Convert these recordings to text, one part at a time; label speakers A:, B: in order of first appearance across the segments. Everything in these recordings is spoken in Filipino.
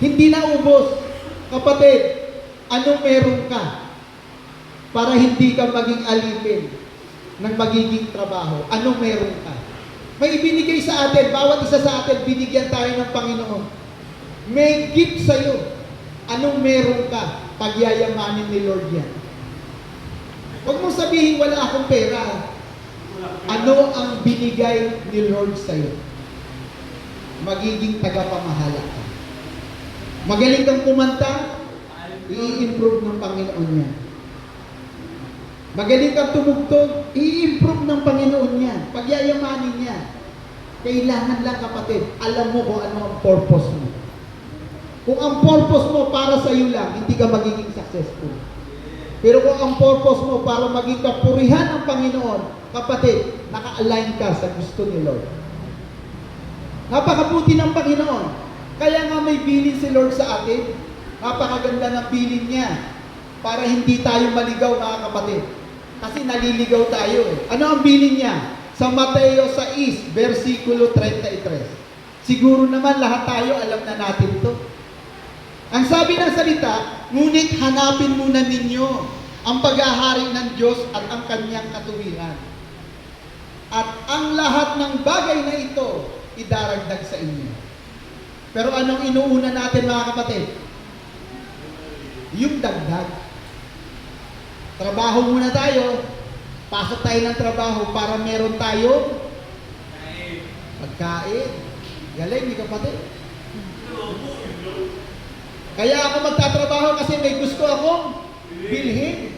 A: Hindi na ubos. Kapatid, anong meron ka para hindi ka maging alipin ng magiging trabaho? Anong meron ka? May ibinigay sa atin, bawat isa sa atin, binigyan tayo ng Panginoon. May gift sa'yo. Anong meron ka? Pagyayamanin ni Lord yan. Huwag mong sabihin, wala akong pera. Ano ang binigay ni Lord sa'yo? Magiging tagapamahala ka. Magaling kang kumanta, i-improve ng Panginoon yan. Magaling kang tumugtog, i-improve ng Panginoon yan. Pagyayamanin yan. Kailangan lang, kapatid, alam mo kung ano ang purpose mo. Kung ang purpose mo para sa iyo lang, hindi ka magiging successful. Pero kung ang purpose mo para maging kapurihan ng Panginoon, kapatid, naka-align ka sa gusto ni Lord. Napakabuti ng Panginoon. Kaya nga may bilin si Lord sa atin. Napakaganda ng bilin niya para hindi tayo maligaw, mga kapatid. Kasi naliligaw tayo eh. Ano ang bilin niya? Sa Mateo 6, versikulo 33. Siguro naman lahat tayo alam na natin ito. Ang sabi ng salita, ngunit hanapin muna ninyo ang paghahari ng Diyos at ang kanyang katuwiran. At ang lahat ng bagay na ito, idaragdag sa inyo. Pero anong inuuna natin, mga kapatid? Yung dagdag. Trabaho muna tayo. Pasok tayo ng trabaho para meron tayo pagkain. Galing, ni kapatid. Kaya ako magtatrabaho kasi may gusto akong bilhin.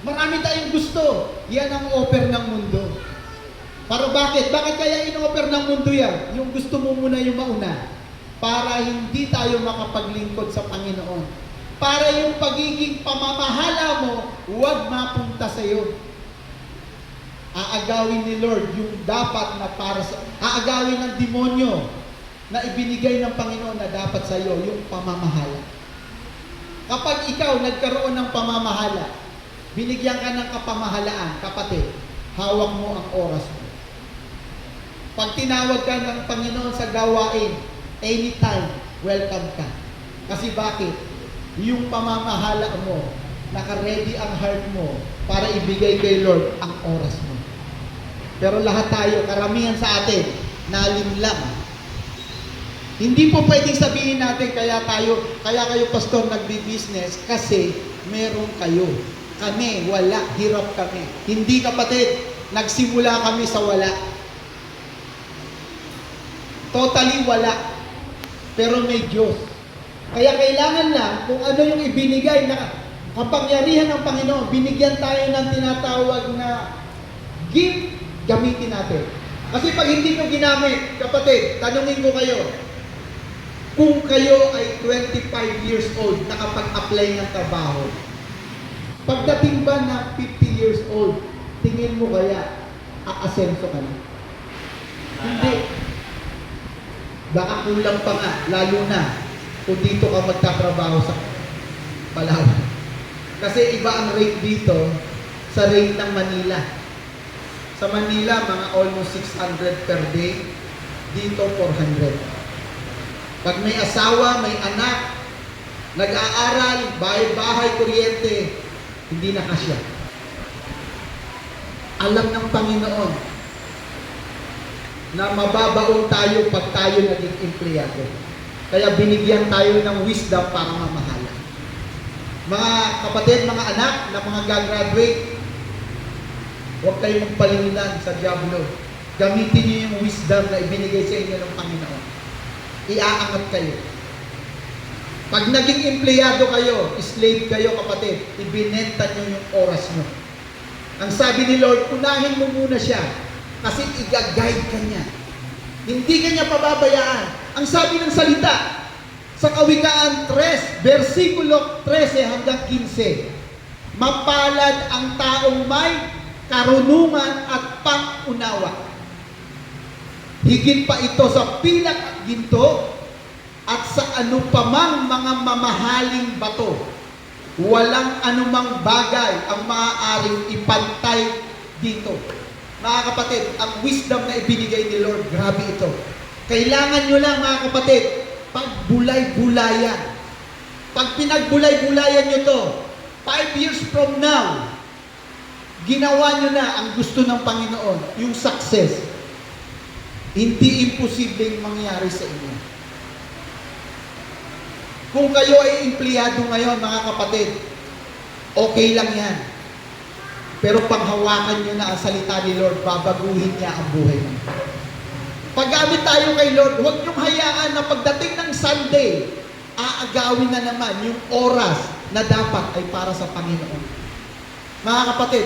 A: Marami tayong gusto. Yan ang offer ng mundo. Para bakit? Bakit kaya in-offer ng mundo yan? Yung gusto mo muna yung mauna. Para hindi tayo makapaglingkod sa Panginoon. Para yung pagiging pamamahala mo, huwag mapunta sa iyo. Aagawin ni Lord yung dapat na para sa... Aagawin ng demonyo na ibinigay ng Panginoon na dapat sa iyo, yung pamamahala. Kapag ikaw nagkaroon ng pamamahala, binigyan ka ng kapamahalaan, kapatid, hawak mo ang oras mo. Pag tinawag ka ng Panginoon sa gawain, anytime, welcome ka. Kasi bakit? Yung pamamahala mo, naka-ready ang heart mo para ibigay kay Lord ang oras mo. Pero lahat tayo, karamihan sa atin, nalimlang. Hindi po pwedeng sabihin natin kaya kayo pastor nagbi-business kasi meron kayo. Kami, wala, hirap kami. Hindi, kapatid, nagsimula kami sa wala. Totally wala. Pero may Diyos. Kaya kailangan lang kung ano yung ibinigay na kapangyarihan ng Panginoon, binigyan tayo ng tinatawag na gift, gamitin natin. Kasi pag hindi mo ginamit, kapatid, tanungin ko kayo, kung kayo ay 25 years old, nakapag-apply ng trabaho, pagdating ba na 50 years old, tingin mo kaya aasenso ka na? Hindi. Baka kulang pa nga, lalo na kung dito ka magtatrabaho sa Palawan. Kasi iba ang rate dito sa rate ng Manila. Sa Manila, mga almost 600 per day. Dito, 400. Pag may asawa, may anak, nag-aaral, bahay-bahay, kuryente, hindi na kasya. Alam ng Panginoon na mababaon tayo pag tayo naging empleyado. Kaya binigyan tayo ng wisdom para mamahala. Mga kapatid, mga anak na mga gagraduate, huwag kayong magpalinginan sa diablo. Gamitin niyo yung wisdom na ibinigay sa inyo ng Panginoon. Iaangat kayo. Pag naging empleyado kayo, slave kayo, kapatid, ibinenta niyo yung oras mo. Ang sabi ni Lord, unahin mo muna siya kasi i-guide ka niya. Hindi ka niya pababayaan. Ang sabi ng salita, sa Kawikaan 3, versikulo 13 hanggang 15, mapalad ang taong may karunungan at pang-unawa. Higit pa ito sa pilak at ginto at sa anupamang mga mamahaling bato. Walang anumang bagay ang maaaring ipantay dito. Mga kapatid, ang wisdom na ibinigay ni Lord, grabe ito. Kailangan nyo lang, mga kapatid, pagbulay-bulayan. Pag pinagbulay-bulayan nyo to, 5 years from now, ginawa nyo na ang gusto ng Panginoon, yung success, hindi imposibleng mangyari sa inyo. Kung kayo ay empleyado ngayon, mga kapatid, okay lang yan. Pero panghawakan nyo na ang salita ni Lord, babaguhin niya ang buhay mo. Paggamit tayo kay Lord, huwag nyong hayaan na pagdating ng Sunday, aagawin na naman yung oras na dapat ay para sa Panginoon. Mga kapatid,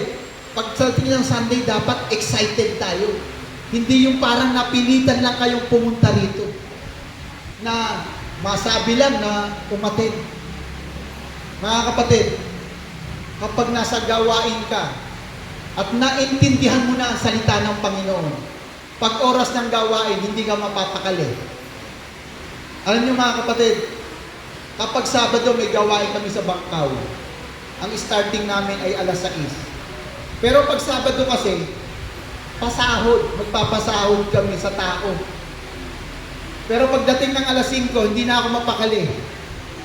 A: pagdating ng Sunday, dapat excited tayo. Hindi yung parang napilitan lang kayong pumunta rito. Na masabi lang na umattend. Mga kapatid, kapag nasa gawain ka at naintindihan mo na ang salita ng Panginoon, pag oras ng gawain, hindi ka mapapakali. Alam niyo mga kapatid, kapag Sabado may gawain kami sa Bangkaw, ang starting namin ay alas 6. Pero pag Sabado kasi, pasahod, magpapasahod kami sa tao. Pero pagdating ng alas 5, hindi na ako mapakali.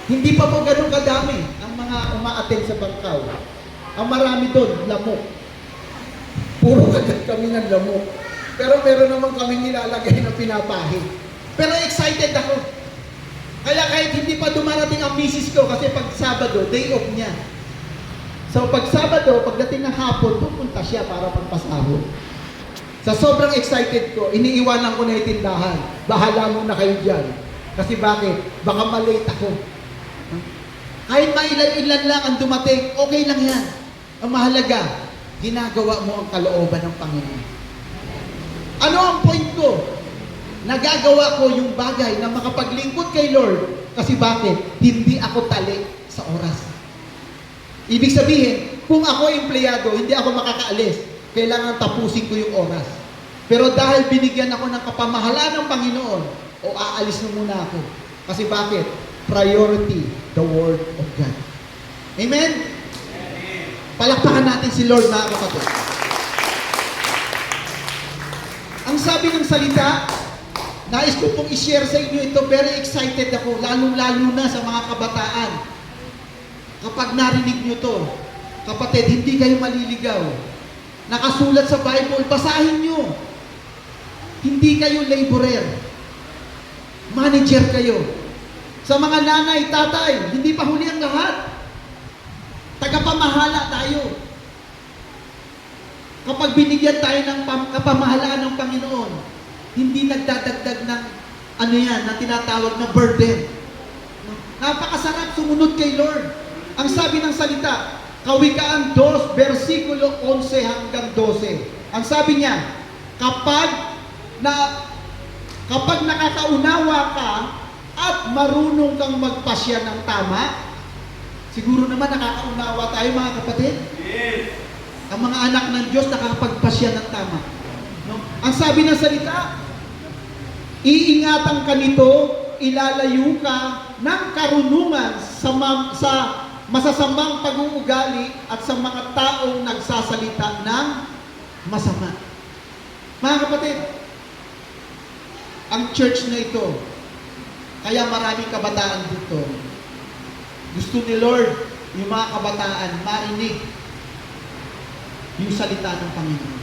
A: Hindi pa po ganun kadami ang mga uma-attend sa Bangkaw. Ang marami doon, lamok. Puro agad kami ng lamok. Pero meron naman kami nilalagay na pinapahid. Pero excited ako. Kaya kahit hindi pa dumarating ang misis ko, kasi pag Sabado, day off niya. So pag Sabado, pagdating ng hapon, pupunta siya para pagpasahod. Sa sobrang excited ko, iniiwanan ko na yung tindahan. Bahala muna kayo dyan. Kasi bakit? Baka malate ako. Kahit mailan-ilan lang ang dumating, okay lang yan. Ang mahalaga, ginagawa mo ang kalooban ng Panginoon. Ano ang point ko? Nagagawa ko yung bagay na makapaglingkod kay Lord. Kasi bakit? Hindi ako tali sa oras. Ibig sabihin, kung ako empleyado, hindi ako makakaalis. Kailangan tapusin ko yung oras. Pero dahil binigyan ako ng kapamahalaan ng Panginoon, o aalis na muna ako. Kasi bakit? Priority, the Word of God. Amen? Palakpakan natin si Lord, mga kapatid. Ang sabi ng salita, nais ko pong i-share sa inyo ito, very excited ako, lalong-lalo na sa mga kabataan. Kapag narinig nyo to, kapatid, hindi kayo maliligaw. Nakasulat sa Bible, basahin nyo. Hindi kayo laborer. Manager kayo. Sa mga nanay, tatay, hindi pa huli ang lahat. Tagapamahala tayo. Kapag binigyan tayo ng kapamahalaan ng Panginoon, hindi nagdadagdag ng na tinatawag na burden. Napakasarap sumunod kay Lord. Ang sabi ng salita, Kawikaan 2, versikulo 11 hanggang 12. Ang sabi niya, kapag nakakaunawa ka at marunong kang magpasya ng tama, siguro naman nakakaunawa tayo mga kapatid. Yes. Ang mga anak ng Diyos nakakapagpasya ng tama. No? Ang sabi ng salita, iingatan ka nito, ilalayo ka ng karunungan sa masasamang pag-uugali at sa mga taong nagsasalita ng masama. Mga kapatid, ang church na ito, kaya maraming kabataan dito. Gusto ni Lord, yung mga kabataan, marinig yung salita ng Panginoon.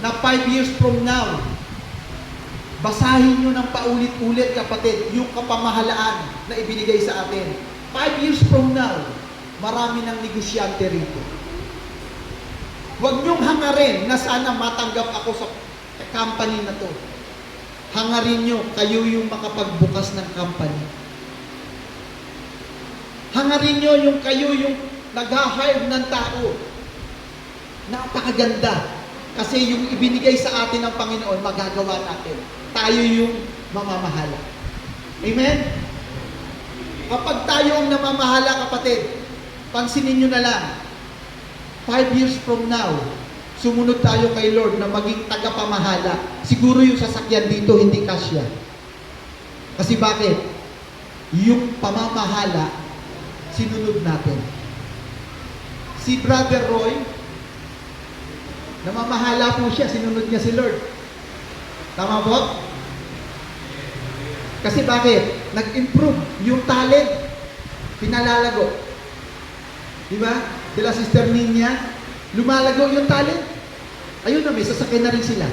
A: Na 5 years from now, basahin nyo ng paulit-ulit, kapatid, yung kapamahalaan na ibinigay sa atin. 5 years from now, marami ng negosyante rito. Huwag nyong hangarin na sana matanggap ako sa company na to. Hangarin nyo, kayo yung makapagbukas ng company. Hangarin nyo yung kayo yung nag-hire ng tao. Napakaganda. Kasi yung ibinigay sa atin ng Panginoon, magagawa natin. Tayo yung mamamahala. Amen? Kapag tayo ang namamahala, kapatid, pansinin nyo na lang, 5 years from now, sumunod tayo kay Lord na maging tagapamahala. Siguro yung sasakyan dito hindi kasya. Kasi bakit? Yung pamamahala, sinunod natin. Si Brother Roy, namamahala po siya, sinunod niya si Lord. Tama po? Kasi bakit? Nag-improve yung talent. Pinalalago. Di ba? Sila Sister Ninya, lumalago yung talent. Ayun na, may sasakyan na rin sila.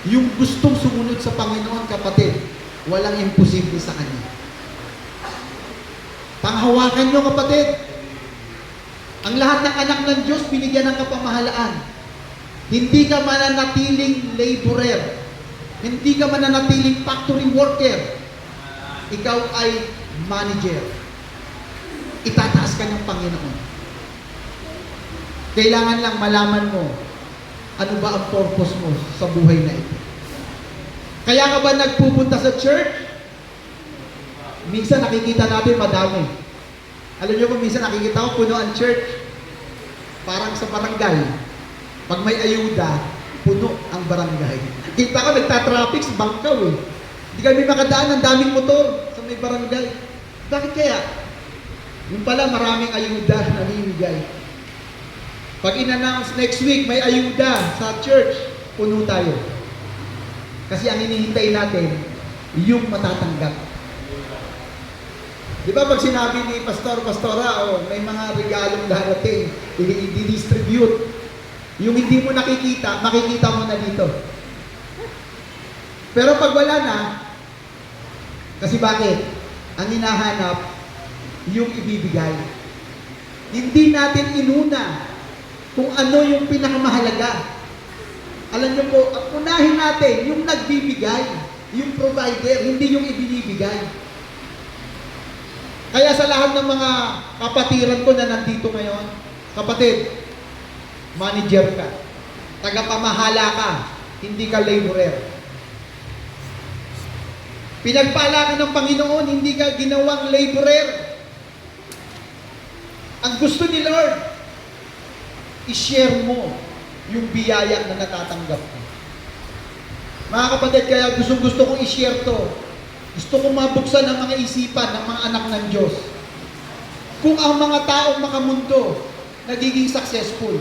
A: Yung gustong sumunod sa Panginoon, kapatid, walang imposible sa Kanya. Panghawakan nyo, kapatid. Ang lahat ng anak ng Diyos, binigyan ng kapamahalaan. Hindi ka mananatiling laborer. Hindi ka mananatiling factory worker. Ikaw ay manager. Itataas ka ng Panginoon. Kailangan lang malaman mo ano ba ang purpose mo sa buhay na ito. Kaya ka ba nagpupunta sa church? Minsan nakikita natin madami. Alam niyo kung minsan nakikita ko puno ang church. Parang sa barangay. Pag may ayuda, puno ang barangay. Kita ko nagtatraffic sa bangkaw eh. Hindi kami makadaan, ang daming motor sa may barangay. Bakit kaya? Yung pala maraming ayuda na namimigay. Pag in-announce next week may ayuda sa church, puno tayo. Kasi ang hinihintay natin, yung matatanggap. Di ba pag sinabi ni Pastora, may mga regalong darating, i-distribute. Yung hindi mo nakikita, makikita mo na dito. Pero pag wala na, kasi bakit? Ang hinahanap, yung ibibigay. Hindi natin inuna kung ano yung pinakamahalaga. Alam niyo po, unahin natin yung nagbibigay, yung provider, hindi yung ibinibigay. Kaya sa lahat ng mga kapatiran ko na nandito ngayon, kapatid, manager ka, tagapamahala ka, hindi ka laborer. Pinagpala ka ng Panginoon, hindi ka ginawang laborer. Ang gusto ni Lord, i-share mo yung biyaya na natatanggap ko. Mga kapatid, kaya gusto kong i-share to. Gusto kong mabuksan ang mga isipan ng mga anak ng Diyos. Kung ang mga taong makamundo nagiging successful,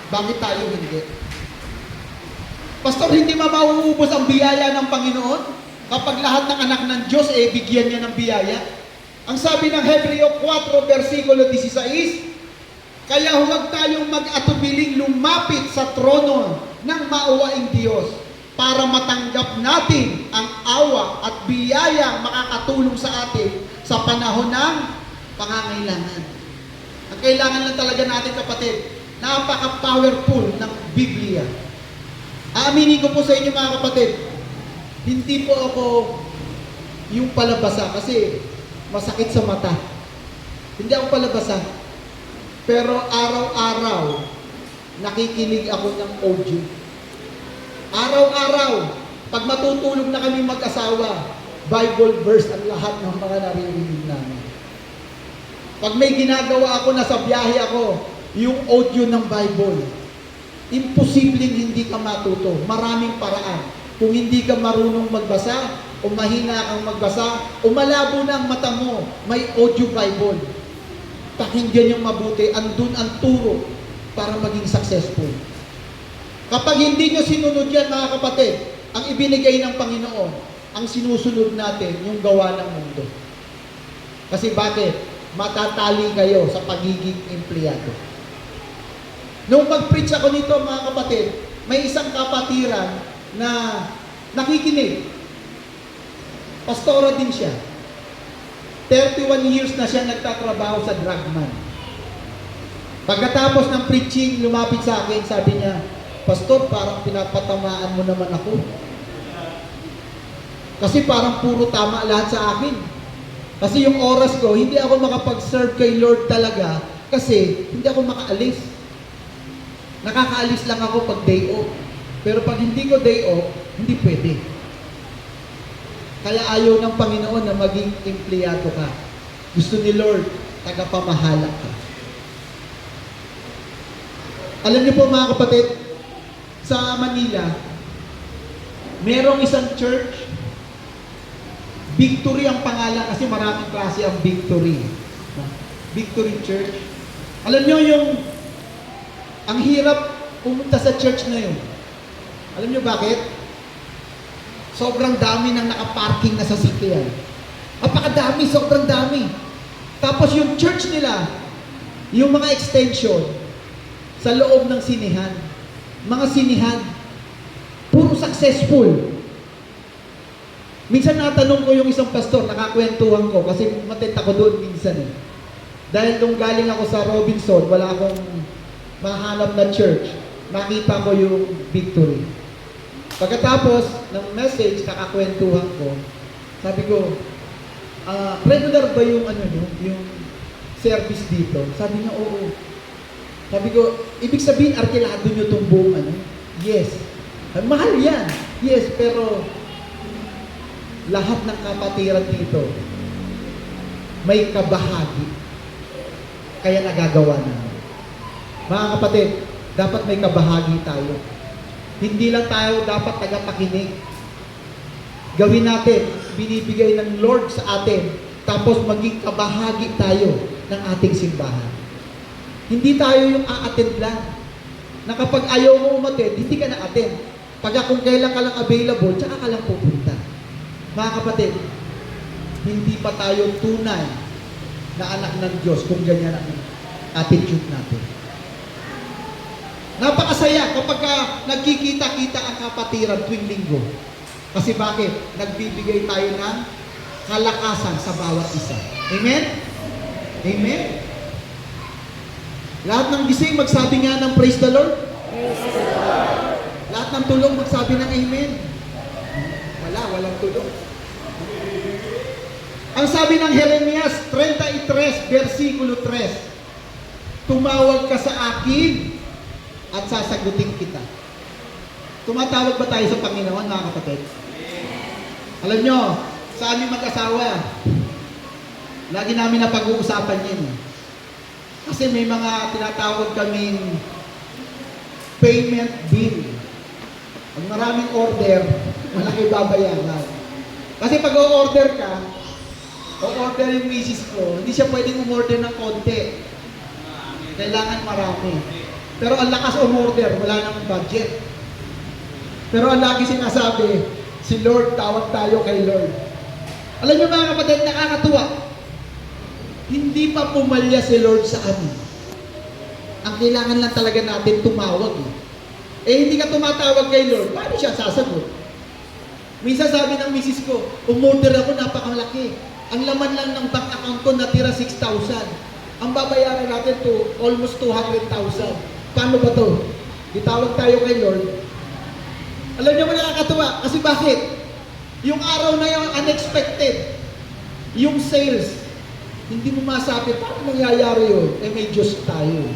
A: bakit tayo hindi? Pastor, hindi mauubos ang biyaya ng Panginoon kapag lahat ng anak ng Diyos bigyan niya ng biyaya? Ang sabi ng Hebreo 4, versikulo 16, kaya huwag tayong mag-atubiling lumapit sa trono ng mauwaing Diyos para matanggap natin ang awa at biyayang makakatulong sa atin sa panahon ng pangangailangan. Ang kailangan lang talaga natin, kapatid, napaka-powerful ng Biblia. Aaminin ko po sa inyo, mga kapatid, hindi po ako yung palabasa kasi masakit sa mata. Hindi ako palabasa. Pero araw-araw, nakikinig ako ng audio. Araw-araw, pag matutulog na kami mag-asawa, Bible verse ang lahat ng mga naririnig namin. Pag may ginagawa ako, nasa biyahe ako, yung audio ng Bible, imposibleng hindi ka matuto. Maraming paraan. Kung hindi ka marunong magbasa, o mahina kang magbasa, o malabo na ang mata mo, may audio Bible. Pakinggan yung mabuti, andun ang turo para maging successful. Kapag hindi nyo sinunod yan, mga kapatid, ang ibinigay ng Panginoon, ang sinusunod natin, yung gawa ng mundo. Kasi bakit? Matatali kayo sa pagiging empleyado. Nung mag-preach ako nito, mga kapatid, may isang kapatiran na nakikinig. Pastora din siya. 31 years na siya nagtatrabaho sa drugman. Pagkatapos ng preaching, lumapit sa akin, sabi niya, Pastor, parang pinapatamaan mo naman ako. Kasi parang puro tama lahat sa akin. Kasi yung oras ko, hindi ako makapag-serve kay Lord talaga kasi hindi ako makaalis. Nakakaalis lang ako pag day off. Pero pag hindi ko day off, hindi pwede. Kaya ayaw ng Panginoon na maging empleyado ka. Gusto ni Lord, tagapamahala ka. Alam niyo po, mga kapatid, sa Manila, merong isang church, Victory ang pangalan kasi maraming klase ang Victory. Victory Church. Alam niyo yung, ang hirap pumunta sa church na yun. Alam niyo bakit? Sobrang dami ng nakaparking na sasakyan. Napakadami, sobrang dami. Tapos yung church nila, yung mga extension, sa loob ng sinihan. Mga sinihan, puro successful. Minsan natanong ko yung isang pastor, nakakwentuhan ko, kasi matit ako doon minsan eh. Dahil nung galing ako sa Robinson, wala akong mahanap na church. Nakita ko yung Victory. Pagkatapos ng message, nakakwentuhan ko, sabi ko, regular ba yung yung service dito? Sabi niya, oo. Sabi ko, ibig sabihin, arkilado nyo itong buong Yes. Mahal yan. Yes, pero lahat ng kapatiran dito may kabahagi. Kaya nagagawa namin. Mga kapatid, dapat may kabahagi tayo. Hindi lang tayo dapat tagapakinig. Gawin natin, binibigay ng Lord sa atin, tapos maging kabahagi tayo ng ating simbahan. Hindi tayo yung a-attend lang. Na kapag ayaw mo umattend, hindi ka na-attend. Pag kung kailan ka lang available, tsaka ka lang pupunta. Mga kapatid, hindi pa tayo tunay na anak ng Diyos kung ganyan ang attitude natin. Napakasaya kapag nagkikita-kita ang kapatiran tuwing linggo. Kasi bakit? Nagbibigay tayo ng kalakasan sa bawat isa. Amen? Amen? Lahat ng gising magsabi nga ng praise the Lord? Praise the Lord. Lahat ng tulong magsabi ng amen? Walang tulong. Ang sabi ng Jeremias 33, versikulo 3, tumawag ka sa akin at sasagutin kita. Tumatawag ba tayo sa Panginoon, mga kapatid? Alam nyo, sa aming mag-asawa, lagi namin na pag-uusapan yun. Kasi may mga tinatawag kaming payment bill. Pag maraming order, malaki babayaran. Kasi pag o-order ka, o-order yung misis ko, hindi siya pwedeng umorder ng konti. Kailangan marami. Pero ang lakas umorder, wala namang budget. Pero ang lagi sinasabi, si Lord, tawag tayo kay Lord. Alam niyo mga kapatid, nakakatuwa. Hindi pa pumalya si Lord sa amin. Ang kailangan lang talaga natin tumawag. Hindi ka tumatawag kay Lord, paano siya sasagot? Minsan sabi ng misis ko, umorder ako, napakalaki. Ang laman lang ng bank account ko natira 6,000. Ang babayaran natin to almost 200,000. Paano ba to? Ditawag tayo kay Lord. Alam niyo mo nakakatuwa. Kasi bakit? Yung araw na yung unexpected, yung sales, hindi mo masabi, paano mangyayari yun? May Diyos tayo.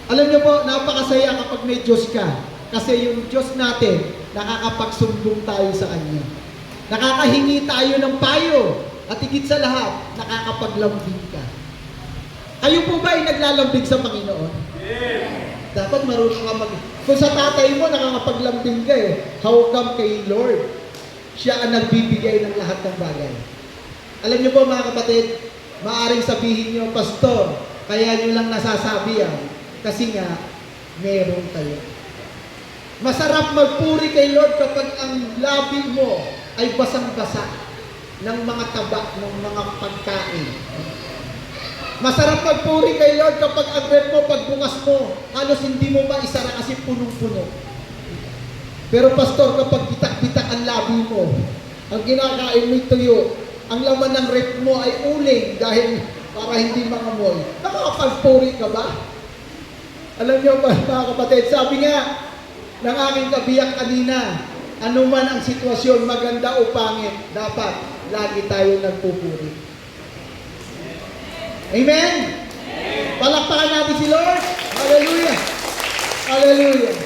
A: Alam niyo po, napakasaya kapag may Diyos ka. Kasi yung Diyos natin, nakakapagsumbong tayo sa Kanya. Nakakahingi tayo ng payo. At higit sa lahat, nakakapaglambing ka. Kayo po ba ay naglalambing sa Panginoon? Yes. Dapat marunong ka Kung sa tatay mo, nakakapaglambing ka eh. How come kay Lord? Siya ang nagbibigay ng lahat ng bagay. Alam niyo po mga kapatid, maaaring sabihin niyo, Pastor, kaya niyo lang nasasabi yan. Kasi nga, meron kayo. Masarap magpuri kay Lord kapag ang labi mo ay basang-basa ng mga taba, ng mga pagkain. Masarap magpuri kay Lord kapag ang rep mo, pagbukas mo, halos hindi mo maisara kasi punong-puno. Pero Pastor, kapag bitak-bitak ang labi mo, ang kinakain mo'y tuyo, ang laman ng rep mo ay uling dahil para hindi mangamoy. Nakakapagpuri ka ba? Alam niyo ba, mga kapatid, sabi nga ng aking kabiyak kanina, anuman ang sitwasyon, maganda o pangit, dapat lagi tayo nagpupuri. Amen? Palakpakan natin si Lord. Hallelujah. Hallelujah.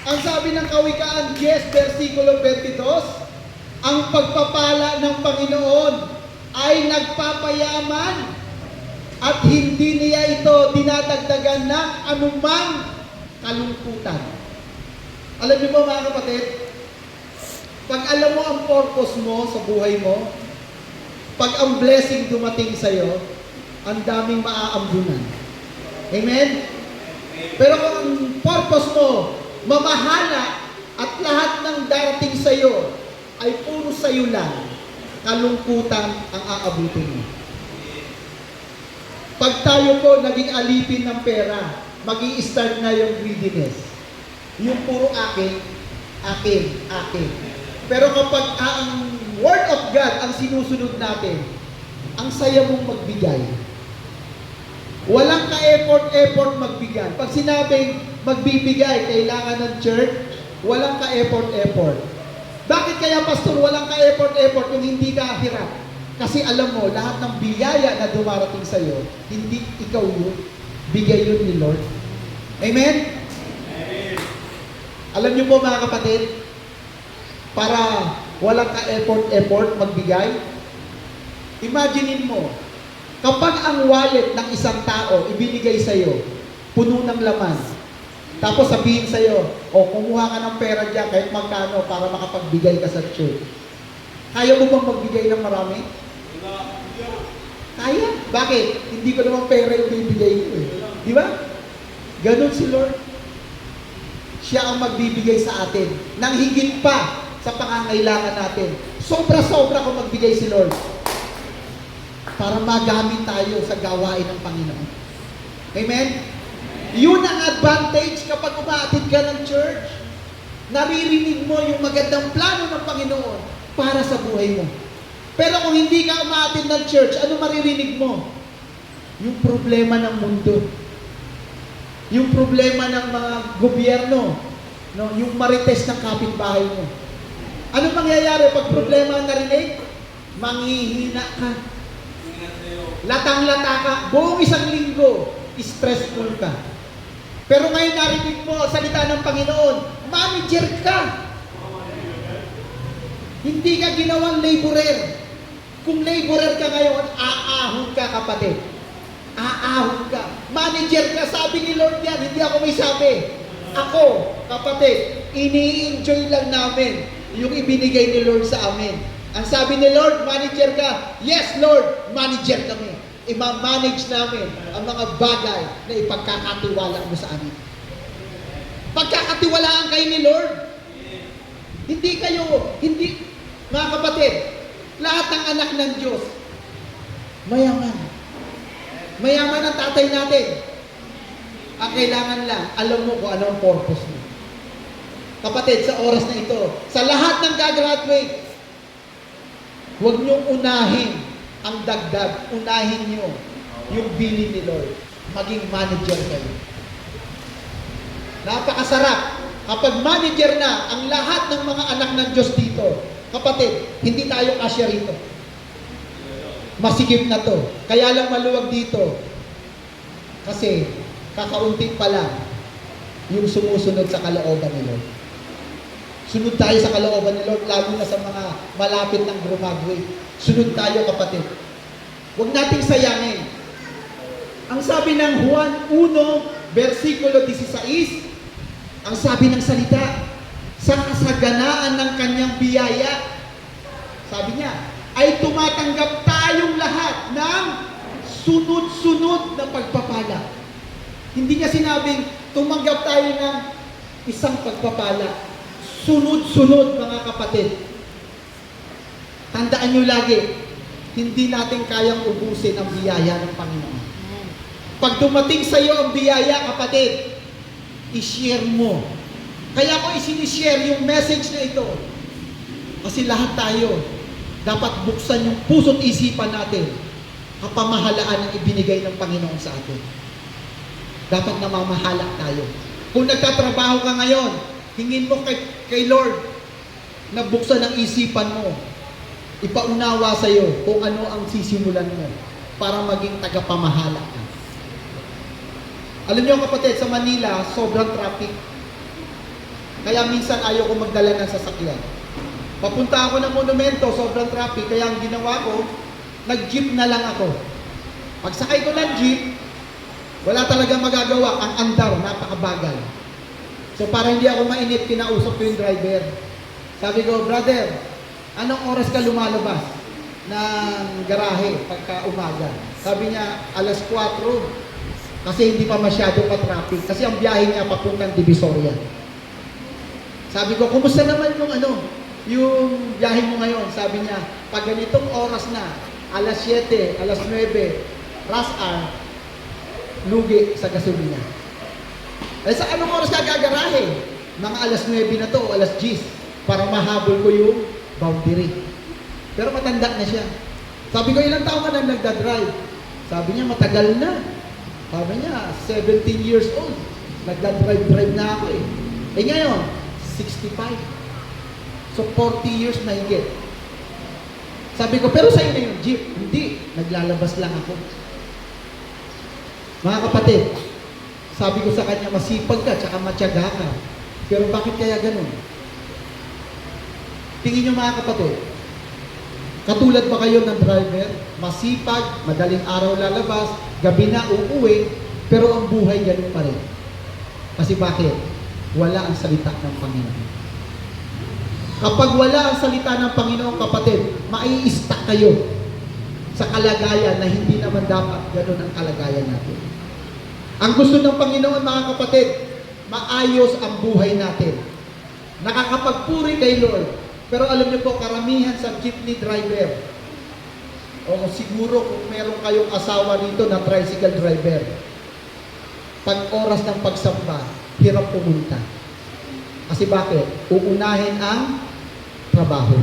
A: Ang sabi ng Kawikaan 10, versikulo 22, ang pagpapala ng Panginoon ay nagpapayaman at hindi niya ito dinadagdagan ng anumang kalungkutan. Alam niyo ba mga kapatid, pag alam mo ang purpose mo sa buhay mo, pag ang blessing dumating sa'yo, ang daming maaambunan. Amen? Pero kung ang purpose mo, mamahala At lahat ng darating sa iyo ay puro sa iyo lang, kalungkutan ang aabutin mo. Pag tayo po naging alipin ng pera, magi-start na yung greediness. Yung puro akin, akin, akin. Pero kapag ang Word of God ang sinusunod natin, ang saya mong magbigay. Walang ka-effort magbigay. Pag sinabing magbibigay, kailangan ng church, walang ka-effort. Bakit kaya, pastor, walang ka-effort kung hindi ka hirap? Kasi alam mo, lahat ng biyaya na dumarating sa iyo, hindi ikaw yun. Bigay yun ni Lord. Amen? Amen. Alam niyo po mga kapatid, para walang ka-effort magbigay, imaginein mo, kapag ang wallet ng isang tao ibinigay sa iyo, puno ng laman, tapos sabihin sa iyo, kumuha ka ng pera dyan kahit magkano para makapagbigay ka sa church. Kaya mo bang magbigay ng marami? Kaya? Bakit? Hindi ko naman pera yung bibigay ko eh. Di ba? Ganon si Lord. Siya ang magbibigay sa atin nang higit pa sa pangangailangan natin. Sobra-sobra kung magbigay si Lord para magamit tayo sa gawain ng Panginoon. Amen? Yun ang advantage kapag umaatid ka ng church. Naririnig mo yung magandang plano ng Panginoon para sa buhay mo. Pero kung hindi ka umaatid ng church, ano maririnig mo? Yung problema ng mundo. Yung problema ng mga gobyerno. No? Yung marites ng kapitbahay mo. Ano mangyayari pag problema ang narinig? Manghihina ka. Latang-lata ka. Buong isang linggo, stressful ka. Pero ngayon narinig mo ang salita ng Panginoon, manager ka. Hindi ka ginawang laborer. Kung laborer ka ngayon, aahon ka, kapatid. Aahon ka. Manager ka, sabi ni Lord yan, hindi ako may sabi. Ako, kapatid, ini-enjoy lang namin yung ibinigay ni Lord sa amin. Ang sabi ni Lord, manager ka. Yes, Lord, manager kami. Ima-manage namin ang mga bagay na ipagkakatiwala mo sa amin. Pagkakatiwalaan kayo ni Lord. Hindi, mga kapatid, lahat ng anak ng Diyos, mayaman. Mayaman ang tatay natin. Ang kailangan lang, alam mo kung ano ang purpose mo. Kapatid, sa oras na ito, sa lahat ng gagraduate, huwag niyong unahin ang dagdag. Unahin niyo yung bilin ni Lord. Maging manager kayo. Napakasarap. Kapag manager na ang lahat ng mga anak ng Diyos dito, kapatid, hindi tayo kasya rito. Masikip na to. Kaya lang maluwag dito. Kasi kakaunti pa lang yung sumusunod sa kalooban ni Lord. Sunod tayo sa kalooban ni Lord, lalo na sa mga malapit ng graduate. Sunod tayo, kapatid. Huwag nating sayangin. Ang sabi ng Juan 1, versikulo 16, ang sabi ng salita, sa kasaganaan ng kanyang biyaya, sabi niya, ay tumatanggap tayong lahat ng sunod-sunod na pagpapala. Hindi niya sinabing tumanggap tayo ng isang pagpapala. Sunod-sunod, mga kapatid. Tandaan niyo lagi, hindi natin kayang ubusin ang biyaya ng Panginoon. Pag dumating sa iyo ang biyaya, kapatid, i-share mo. Kaya ko isinishare yung message na ito. Kasi lahat tayo, dapat buksan yung puso't isipan natin kapamahalaan ng ibinigay ng Panginoon sa atin. Dapat namamahala tayo. Kung nagtatrabaho ka ngayon, hingin mo kay Lord na buksan ang isipan mo. Ipaunawa sa iyo kung ano ang sisimulan mo para maging tagapamahala ka. Alam niyo kapatid, sa Manila, sobrang traffic. Kaya minsan ayaw ko magdala ng sasakyan. Papunta ako ng monumento, sobrang traffic. Kaya ang ginawa ko, nag-jeep na lang ako. Pagsakay ko ng jeep, wala talaga magagawa. Ang andar, napakabagal. So para hindi ako mainit, kinausap ko yung driver. Sabi ko, brother, anong oras ka lumalabas ng garahe pagka umaga? Sabi niya, 4:00. Kasi hindi pa masyado pa-traffic. Kasi ang biyahe niya papuntang Divisoria. Sabi ko, kumusta naman yung biyahe mo ngayon? Sabi niya, pag ganitong oras na, alas 7, alas 9, rush hour, lugi sa gasolina. Eh sa anong oras ka gagarahe? Mga alas 9 na to, o alas 10, para mahabol ko yung boundary. Pero matanda na siya. Sabi ko, ilang taon ka na nagdadrive? Sabi niya, matagal na. Sabi niya, 17 years old. Nagdadrive na ako eh. Eh ngayon, 65. So 40 years na higit. Sabi ko, pero sa'yo na yung jeep. Hindi, naglalabas lang ako. Mga kapatid, sabi ko sa kanya, masipag ka, tsaka matyaga ka. Pero bakit kaya ganun? Tingin nyo mga kapatid, katulad ba kayo ng driver? Masipag, madaling araw lalabas, gabi na uuwi, pero ang buhay ganun pa rin. Kasi bakit? Wala ang salita ng Panginoon. Kapag wala ang salita ng Panginoon, kapatid, mai-stuck kayo sa kalagayan na hindi naman dapat ganun ang kalagayan natin. Ang gusto ng Panginoon, mga kapatid, maayos ang buhay natin. Nakakapagpuri kay Lord. Pero alam niyo po, karamihan sa jeepney driver, o siguro kung meron kayong asawa rito na tricycle driver, pag oras ng pagsamba, hirap pumunta. Kasi bakit? Uunahin ang trabaho.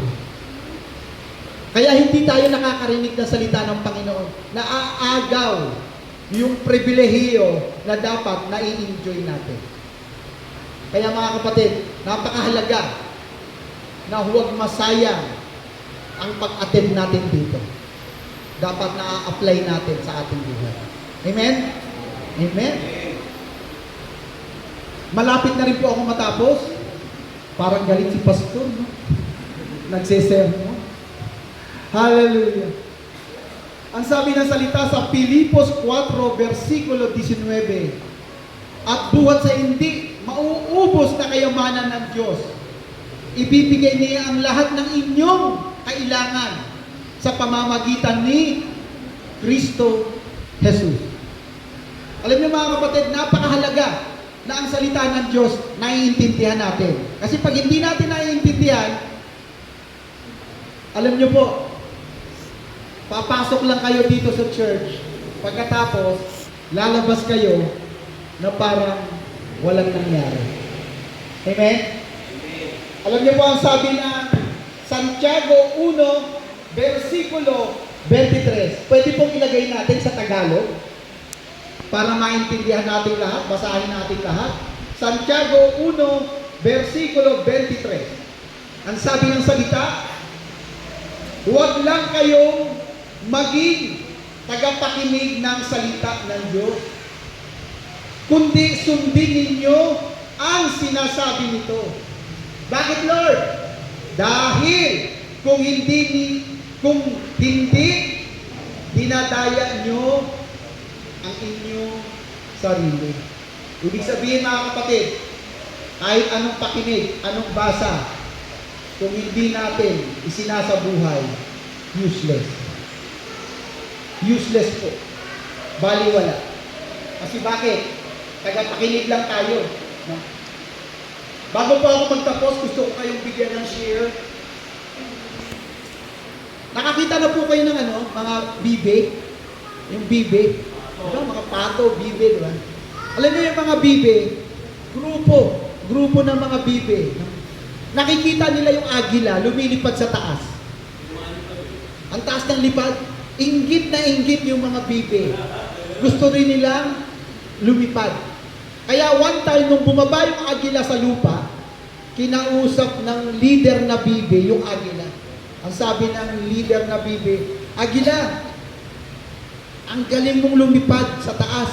A: Kaya hindi tayo nakakarinig ng salita ng Panginoon. Naaagaw yung pribilehiyo na dapat nai-enjoy natin. Kaya mga kapatid, napakahalaga na huwag masayang ang pag-attend natin dito. Dapat na-apply natin sa ating buhay. Amen? Amen? Malapit na rin po ako matapos. Parang galit si pastor, no? Nagsesermon. Hallelujah. Ang sabi ng salita sa Filipos 4, versikulo 19, at buhat sa hindi, mauubos na kayamanan ng Diyos. Ibibigay niya ang lahat ng inyong kailangan sa pamamagitan ni Kristo Jesus. Alam niyo mga kapatid, napakahalaga na ang salita ng Diyos naiintindihan natin. Kasi pag hindi natin naiintindihan, alam niyo po, papasok lang kayo dito sa church, pagkatapos, lalabas kayo na parang walang nangyari. Amen? Alam niyo po ang sabi ng Santiago 1, versikulo 23. Pwede pong ilagay natin sa Tagalog para maintindihan natin lahat, basahin natin lahat. Santiago 1, versikulo 23. Ang sabi ng salita, huwag lang kayong maging tagapakinig ng salita ng Diyos, kundi sundin ninyo ang sinasabi nito. Bakit, Lord? Dahil kung hindi dinadaya nyo ang inyong sarili. Ibig sabihin mga kapatid, kahit anong pakinig, anong basa, kung hindi natin isinasabuhay, useless. Useless po. Baliwala. Kasi bakit? Tagapakinig lang tayo. No? Bago po ako magtapos, gusto ko kayong bigyan ng share. Nakakita na po kayo ng mga bibe. Yung bibe. Diba? Mga pato, bibe, diba? Alam niyo yung mga bibe, grupo ng mga bibe. Nakikita nila yung agila, lumilipad sa taas. Ang taas ng lipad, inggit na inggit yung mga bibe. Gusto rin nilang lumipad. Kaya one time, nung bumaba yung agila sa lupa, kinausap ng leader na bibe yung agila. Ang sabi ng leader na bibe, agila, ang galing mong lumipad sa taas.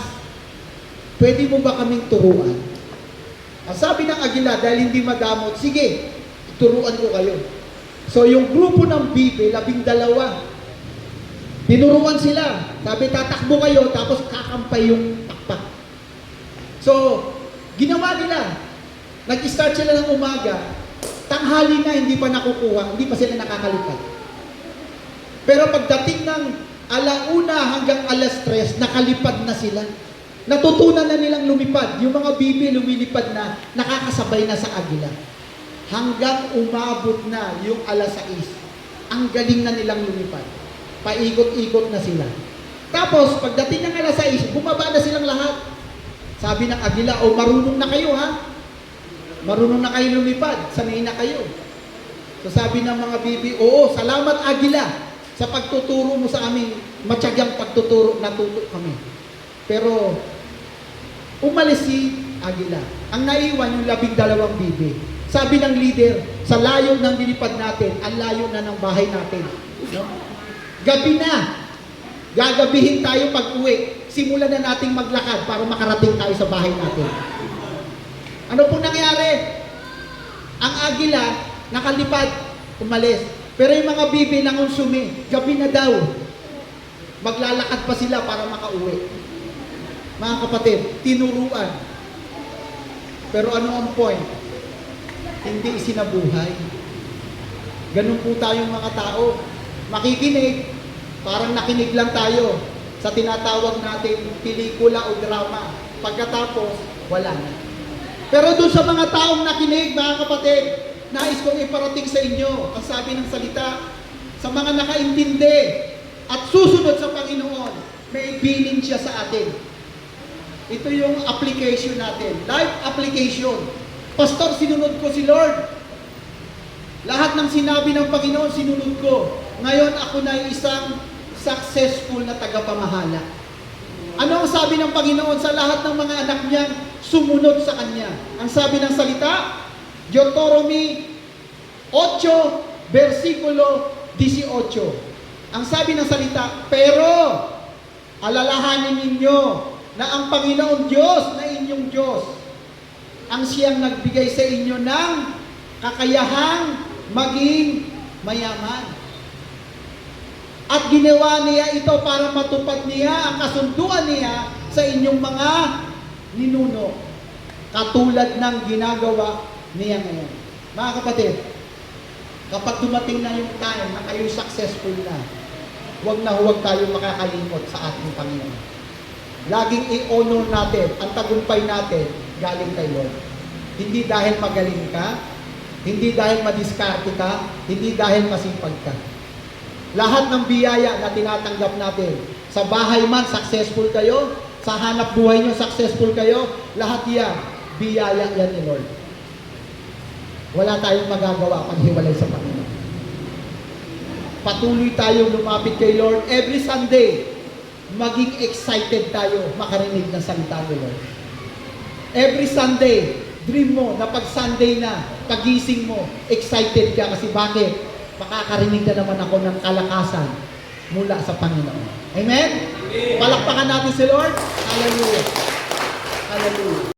A: Pwede mo ba kaming turuan? Ang sabi ng agila, dahil hindi madamot, sige, turuan ko kayo. So yung grupo ng bibe, 12, tinuruan sila. Sabi, tatakbo kayo, tapos kakampay yung pakpak. So, ginawa nila. Nag-start sila ng umaga, tanghali na hindi pa nakukuha, hindi pa sila nakakalipad. Pero pagdating ng 1:00 hanggang 3:00, nakalipad na sila. Natutunan na nilang lumipad. Yung mga bibi lumilipad na, nakakasabay na sa agila. hanggang umabot na yung alas 6. Ang galing na nilang lumipad. Paikot-ikot na sila. Tapos, pagdating ng alas 6, bumaba na silang lahat. Sabi ng Agila, o marunong na kayo ha? Marunong na kayo lumipad, sanay na kayo. So sabi ng mga bibi, oo, salamat Agila sa pagtuturo mo sa amin. Matyagang pagtuturo, natuto kami. Pero, umalis si Agila. Ang naiwan yung 12 bibi. Sabi ng leader, sa layo ng nilipad natin, ang layo na ng bahay natin. No? Gabi na. Gagabihin tayo pag-uwi. Simulan na nating maglakad para makarating tayo sa bahay natin. Ano pong nangyari? Ang Agila, nakalipad, umalis. Pero yung mga bibi nangonsumi, gabi na daw. Maglalakad pa sila para makauwi. Mga kapatid, tinuruan. Pero ano ang point? Hindi isinabuhay. Ganun po tayong mga tao. Makikinig, parang nakinig lang tayo sa tinatawag natin pelikula o drama. Pagkatapos, wala na. Pero doon sa mga taong nakinig, mga kapatid, nais kong iparating sa inyo ang sabi ng salita, sa mga nakaintindi at susunod sa Panginoon, may bilin siya sa atin. Ito yung application natin, life application. Pastor, sinunod ko si Lord. Lahat ng sinabi ng Panginoon, sinunod ko. Ngayon ako na isang successful na tagapamahala. Ano ang sabi ng Panginoon sa lahat ng mga anak niyang sumunod sa Kanya? Ang sabi ng salita, Deuteronomy 8, versikulo 18. Ang sabi ng salita, pero alalahanin ninyo na ang Panginoon Diyos na inyong Diyos, ang siyang nagbigay sa inyo ng kakayahang maging mayaman. At ginawa niya ito para matupad niya ang kasunduan niya sa inyong mga ninuno. Katulad ng ginagawa niya ngayon. Mga kapatid, kapag dumating na yung time na kayo successful na huwag tayo makakalimot sa ating Panginoon. Laging i-honor natin ang tagumpay natin galing kay Lord. Hindi dahil magaling ka, hindi dahil madiskarte ka, hindi dahil masipag ka. Lahat ng biyaya na tinatanggap natin, sa bahay man, successful kayo, sa hanap buhay nyo, successful kayo, lahat yan, biyaya yan ni Lord. Wala tayong magagawa pag hiwalay sa Panginoon. Patuloy tayong lumapit kay Lord every Sunday. Maging excited tayo makarinig ng salita ni Lord. Every Sunday, dream mo na pag Sunday na, pagising mo, excited ka kasi bakit? Makakarinig na naman ako ng kalakasan mula sa Panginoon. Amen? Palakpakan natin si Lord. Hallelujah. Hallelujah.